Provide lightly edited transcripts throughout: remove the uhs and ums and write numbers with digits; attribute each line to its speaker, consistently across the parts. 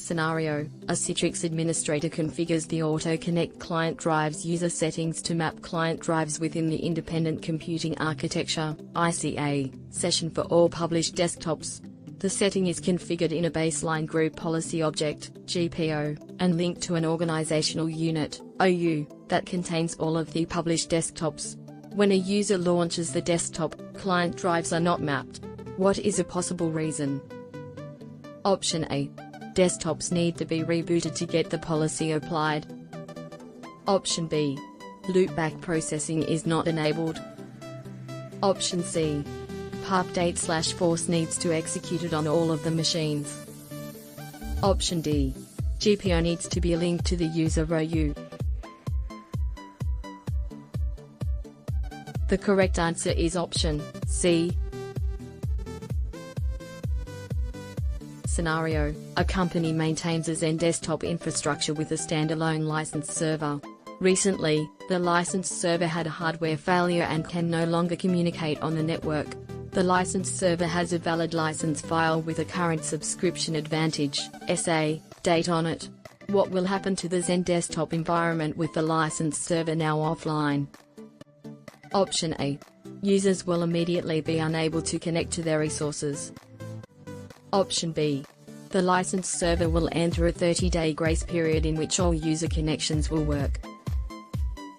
Speaker 1: Scenario: a Citrix administrator configures the AutoConnect client drive's user settings to map client drives within the Independent Computing Architecture (ICA) session for all published desktops. The setting is configured in a baseline group policy object (GPO) and linked to an organizational unit (OU) that contains all of the published desktops. When a user launches the desktop, client drives are not mapped. What is a possible reason? Option A: desktops need to be rebooted to get the policy applied. Option B: loopback processing is not enabled. Option C: pupdate/force needs to execute it on all of the machines. Option D: GPO needs to be linked to the user OU. The correct answer is option C. Scenario: a company maintains a Zen desktop infrastructure with a standalone licensed server. Recently, the licensed server had a hardware failure and can no longer communicate on the network. The licensed server has a valid license file with a current subscription advantage (SA) date on it. What will happen to the Zen desktop environment with the licensed server now offline? Option A: users will immediately be unable to connect to their resources. Option B: the licensed server will enter a 30-day grace period in which all user connections will work.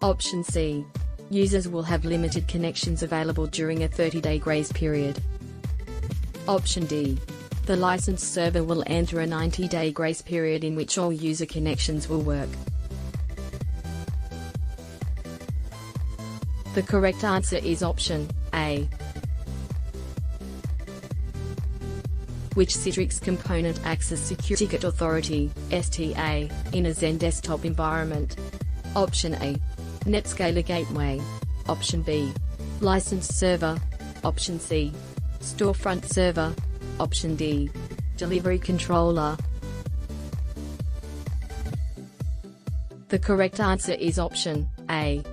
Speaker 1: Option C: users will have limited connections available during a 30-day grace period. Option D: the licensed server will enter a 90-day grace period in which all user connections will work. The correct answer is option A. Which Citrix component acts as Secure Ticket Authority (STA) in a Zen desktop environment? Option A: NetScaler Gateway. Option B: Licensed Server. Option C: Storefront Server. Option D: Delivery Controller. The correct answer is option A.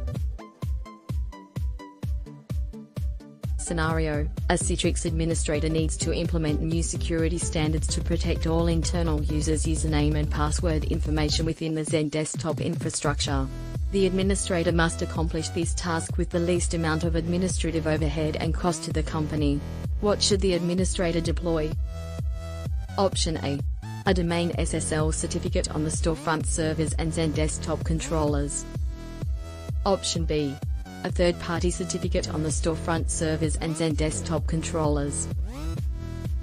Speaker 1: Scenario: a Citrix administrator needs to implement new security standards to protect all internal users' username and password information within the Zen desktop infrastructure. The administrator must accomplish this task with the least amount of administrative overhead and cost to the company. What should the administrator deploy? Option A: a domain SSL certificate on the storefront servers and Zen desktop controllers. Option B: a third-party certificate on the storefront servers and Zen desktop controllers.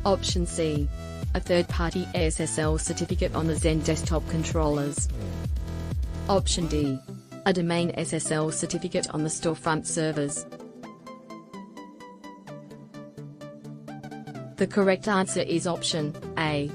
Speaker 1: Option C: a third-party SSL certificate on the Zen desktop controllers. Option D: a domain SSL certificate on the storefront servers. The correct answer is option A.